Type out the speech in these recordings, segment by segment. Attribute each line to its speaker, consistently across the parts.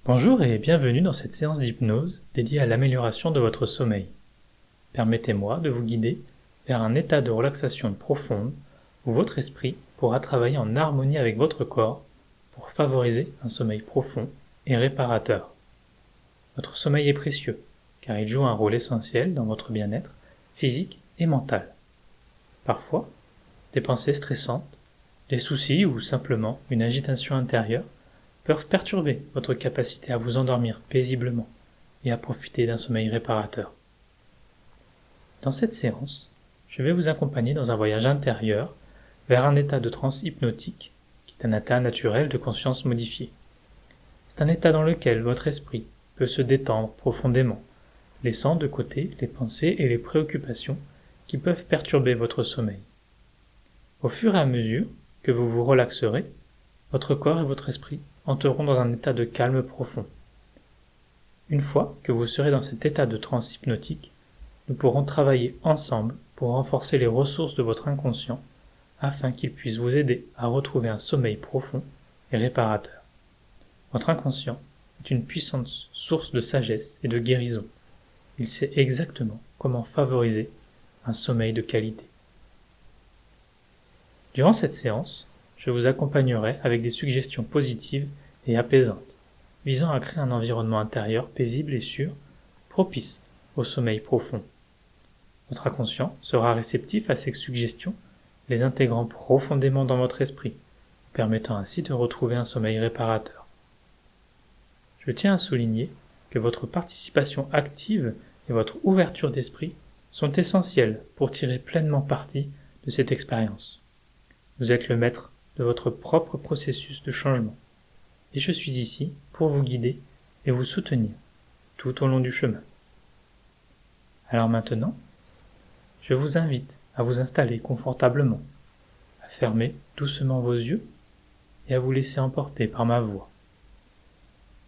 Speaker 1: Bonjour et bienvenue dans cette séance d'hypnose dédiée à l'amélioration de votre sommeil. Permettez-moi de vous guider vers un état de relaxation profonde où votre esprit pourra travailler en harmonie avec votre corps pour favoriser un sommeil profond et réparateur. Votre sommeil est précieux car il joue un rôle essentiel dans votre bien-être physique et mental. Parfois, des pensées stressantes, des soucis ou simplement une agitation intérieure peuvent perturber votre capacité à vous endormir paisiblement et à profiter d'un sommeil réparateur. Dans cette séance, je vais vous accompagner dans un voyage intérieur vers un état de transe hypnotique qui est un état naturel de conscience modifiée. C'est un état dans lequel votre esprit peut se détendre profondément, laissant de côté les pensées et les préoccupations qui peuvent perturber votre sommeil. Au fur et à mesure que vous vous relaxerez, votre corps et votre esprit entreront dans un état de calme profond. Une fois que vous serez dans cet état de transe hypnotique, nous pourrons travailler ensemble pour renforcer les ressources de votre inconscient afin qu'il puisse vous aider à retrouver un sommeil profond et réparateur. Votre inconscient est une puissante source de sagesse et de guérison. Il sait exactement comment favoriser un sommeil de qualité. Durant cette séance, je vous accompagnerai avec des suggestions positives et apaisantes, visant à créer un environnement intérieur paisible et sûr, propice au sommeil profond. Votre inconscient sera réceptif à ces suggestions, les intégrant profondément dans votre esprit, permettant ainsi de retrouver un sommeil réparateur. Je tiens à souligner que votre participation active et votre ouverture d'esprit sont essentielles pour tirer pleinement parti de cette expérience. Vous êtes le maître de votre propre processus de changement, et je suis ici pour vous guider et vous soutenir tout au long du chemin. Alors maintenant, je vous invite à vous installer confortablement, à fermer doucement vos yeux et à vous laisser emporter par ma voix.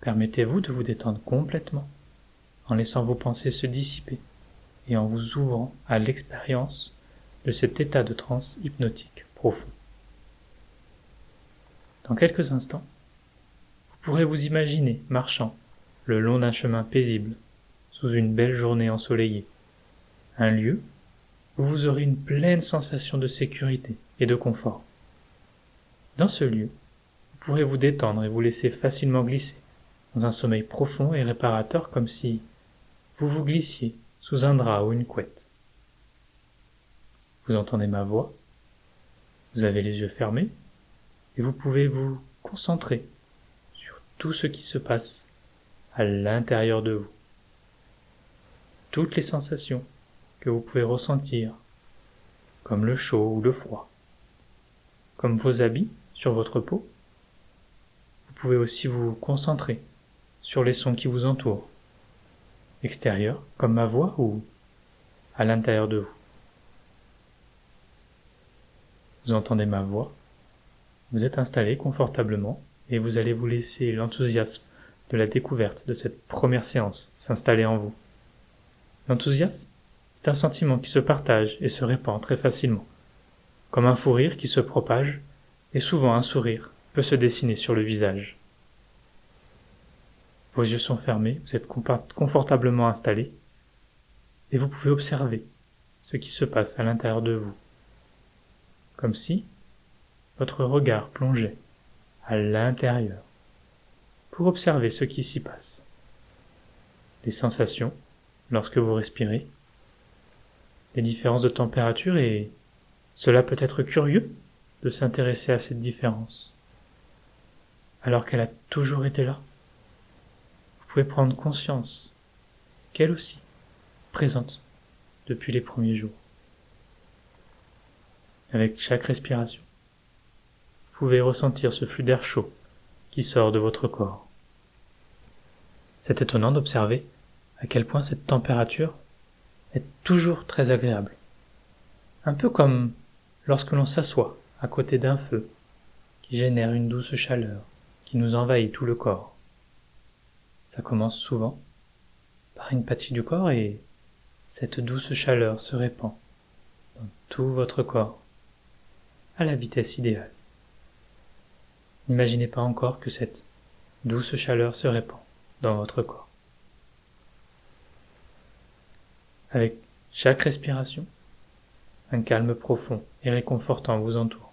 Speaker 1: Permettez-vous de vous détendre complètement en laissant vos pensées se dissiper et en vous ouvrant à l'expérience de cet état de transe hypnotique profond. Dans quelques instants, vous pourrez vous imaginer marchant le long d'un chemin paisible, sous une belle journée ensoleillée, un lieu où vous aurez une pleine sensation de sécurité et de confort. Dans ce lieu, vous pourrez vous détendre et vous laisser facilement glisser dans un sommeil profond et réparateur comme si vous vous glissiez sous un drap ou une couette. Vous entendez ma voix, vous avez les yeux fermés et vous pouvez vous concentrer sur tout ce qui se passe à l'intérieur de vous. Toutes les sensations que vous pouvez ressentir, comme le chaud ou le froid, comme vos habits sur votre peau. Vous pouvez aussi vous concentrer sur les sons qui vous entourent, extérieurs comme ma voix ou à l'intérieur de vous. Vous entendez ma voix, vous êtes installé confortablement et vous allez vous laisser l'enthousiasme de la découverte de cette première séance s'installer en vous. L'enthousiasme est un sentiment qui se partage et se répand très facilement, comme un fou rire qui se propage, et souvent un sourire peut se dessiner sur le visage. Vos yeux sont fermés, vous êtes confortablement installé, et vous pouvez observer ce qui se passe à l'intérieur de vous, comme si votre regard plongeait à l'intérieur pour observer ce qui s'y passe. Les sensations lorsque vous respirez, les différences de température, et cela peut être curieux de s'intéresser à cette différence, alors qu'elle a toujours été là. Vous pouvez prendre conscience qu'elle aussi présente depuis les premiers jours. Avec chaque respiration, vous pouvez ressentir ce flux d'air chaud qui sort de votre corps. C'est étonnant d'observer à quel point cette température est toujours très agréable. Un peu comme lorsque l'on s'assoit à côté d'un feu qui génère une douce chaleur qui nous envahit tout le corps. Ça commence souvent par une partie du corps et cette douce chaleur se répand dans tout votre corps à la vitesse idéale. N'imaginez pas encore que cette douce chaleur se répand dans votre corps. Avec chaque respiration, un calme profond et réconfortant vous entoure.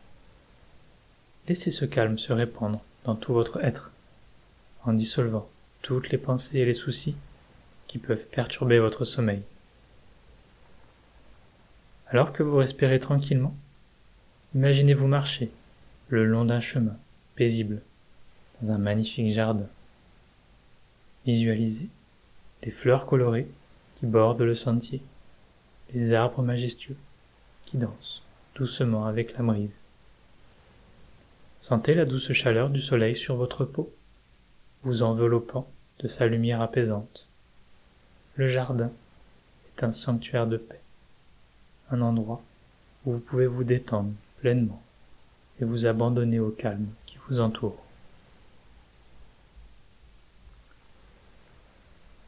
Speaker 1: Laissez ce calme se répandre dans tout votre être, en dissolvant toutes les pensées et les soucis qui peuvent perturber votre sommeil. Alors que vous respirez tranquillement, imaginez-vous marcher le long d'un chemin paisible dans un magnifique jardin. Visualisez les fleurs colorées qui bordent le sentier, les arbres majestueux qui dansent doucement avec la brise. Sentez la douce chaleur du soleil sur votre peau, vous enveloppant de sa lumière apaisante. Le jardin est un sanctuaire de paix, un endroit où vous pouvez vous détendre pleinement et vous abandonner au calme qui vous entoure.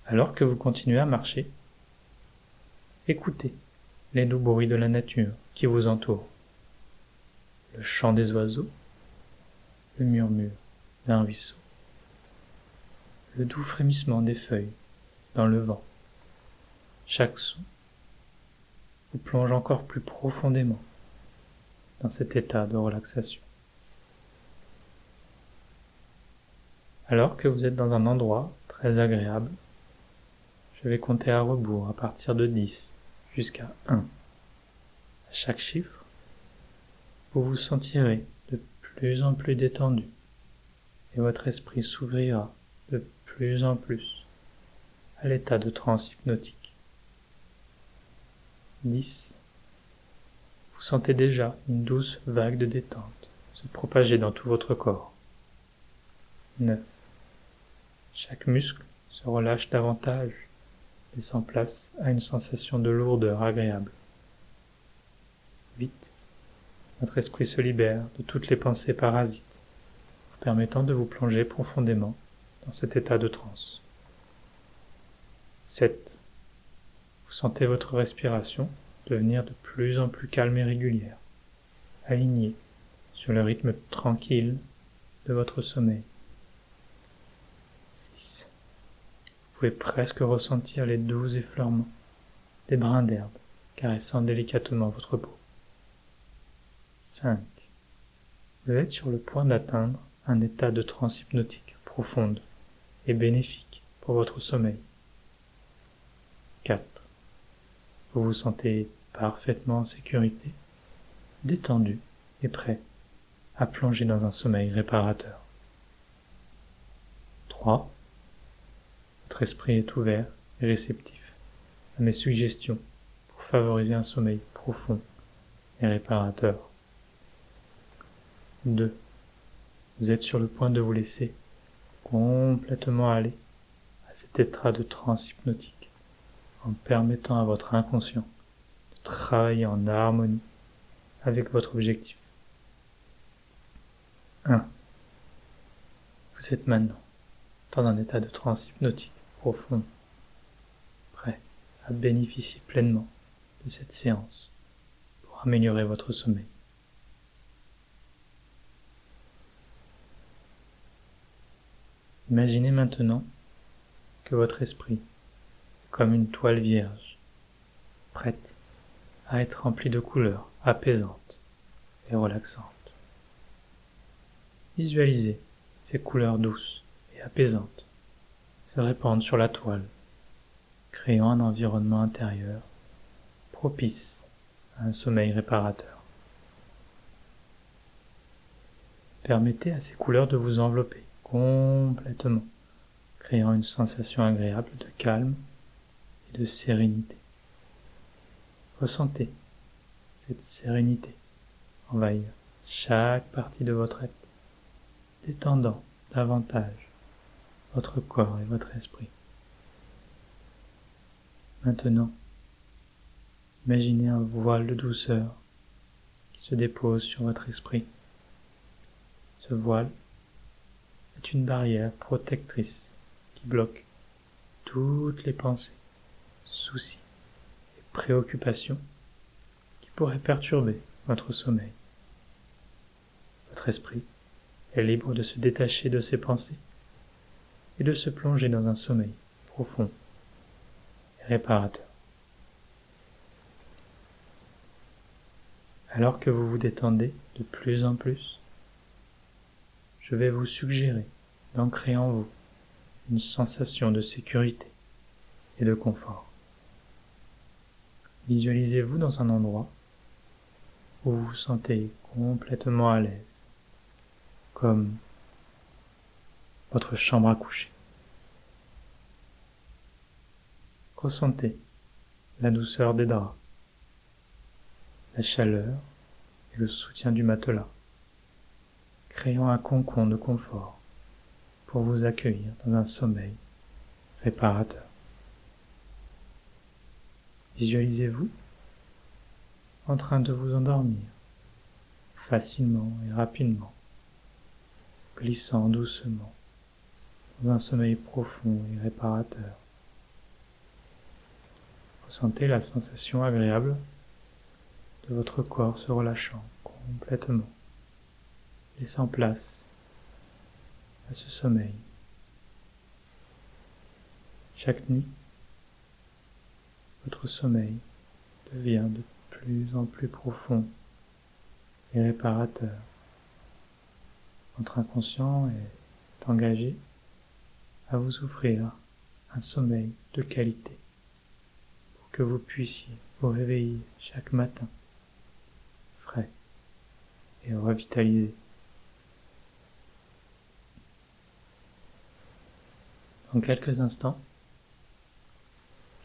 Speaker 1: Alors que vous continuez à marcher, écoutez les doux bruits de la nature qui vous entoure, le chant des oiseaux, le murmure d'un ruisseau, le doux frémissement des feuilles dans le vent. Chaque son vous plonge encore plus profondément dans cet état de relaxation. Alors que vous êtes dans un endroit très agréable, je vais compter à rebours à partir de 10 jusqu'à 1. À chaque chiffre, vous vous sentirez de plus en plus détendu et votre esprit s'ouvrira de plus en plus à l'état de transe hypnotique. 10. Vous sentez déjà une douce vague de détente se propager dans tout votre corps. 9. Chaque muscle se relâche davantage, laissant place à une sensation de lourdeur agréable. 8. Votre esprit se libère de toutes les pensées parasites, vous permettant de vous plonger profondément dans cet état de transe. 7. Vous sentez votre respiration devenir de plus en plus calme et régulière, alignée sur le rythme tranquille de votre sommeil. 6. Vous pouvez presque ressentir les doux effleurements des brins d'herbe caressant délicatement votre peau. 5. Vous êtes sur le point d'atteindre un état de transe hypnotique profonde et bénéfique pour votre sommeil. 4. Vous vous sentez parfaitement en sécurité, détendu et prêt à plonger dans un sommeil réparateur. 3. Votre esprit est ouvert et réceptif à mes suggestions pour favoriser un sommeil profond et réparateur. 2. Vous êtes sur le point de vous laisser complètement aller à cet état de transe hypnotique en permettant à votre inconscient de travailler en harmonie avec votre objectif. 1. Vous êtes maintenant dans un état de transe hypnotique profond, prêt à bénéficier pleinement de cette séance pour améliorer votre sommeil. Imaginez maintenant que votre esprit est comme une toile vierge, prête à être remplie de couleurs apaisantes et relaxantes. Visualisez ces couleurs douces et apaisantes se répandre sur la toile, créant un environnement intérieur propice à un sommeil réparateur. Permettez à ces couleurs de vous envelopper complètement, créant une sensation agréable de calme et de sérénité. Ressentez cette sérénité envahir chaque partie de votre être, détendant davantage votre corps et votre esprit. Maintenant, imaginez un voile de douceur qui se dépose sur votre esprit. Ce voile est une barrière protectrice qui bloque toutes les pensées, soucis et préoccupations qui pourraient perturber votre sommeil. Votre esprit est libre de se détacher de ces pensées et de se plonger dans un sommeil profond et réparateur. Alors que vous vous détendez de plus en plus, je vais vous suggérer d'ancrer en vous une sensation de sécurité et de confort. Visualisez-vous dans un endroit où vous vous sentez complètement à l'aise, comme votre chambre à coucher. Ressentez la douceur des draps, la chaleur et le soutien du matelas, créant un cocon de confort pour vous accueillir dans un sommeil réparateur. Visualisez-vous en train de vous endormir facilement et rapidement, glissant doucement dans un sommeil profond et réparateur. Ressentez la sensation agréable de votre corps se relâchant complètement, laissant place à ce sommeil. Chaque nuit, votre sommeil devient de plus en plus profond et réparateur. Votre inconscient est engagé à vous offrir un sommeil de qualité pour que vous puissiez vous réveiller chaque matin frais et revitalisé. Dans quelques instants,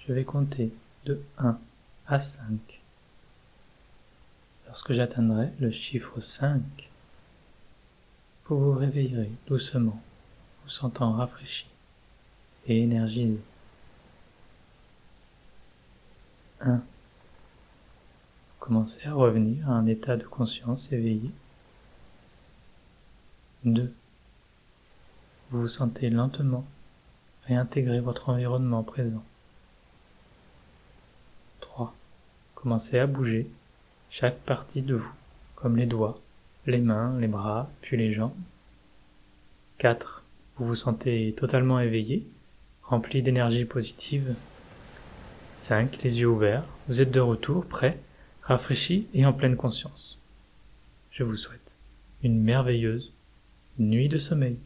Speaker 1: je vais compter de 1 à 5. Lorsque j'atteindrai le chiffre 5, vous vous réveillerez doucement, vous sentant rafraîchi et énergisé. 1. Vous commencez à revenir à un état de conscience éveillé. 2. Vous vous sentez lentement réintégrer votre environnement présent. 3. Commencez à bouger chaque partie de vous, comme les doigts, les mains, les bras, puis les jambes. 4. Vous vous sentez totalement éveillé, rempli d'énergie positive. 5. Les yeux ouverts, vous êtes de retour, prêt, rafraîchi et en pleine conscience. Je vous souhaite une merveilleuse nuit de sommeil.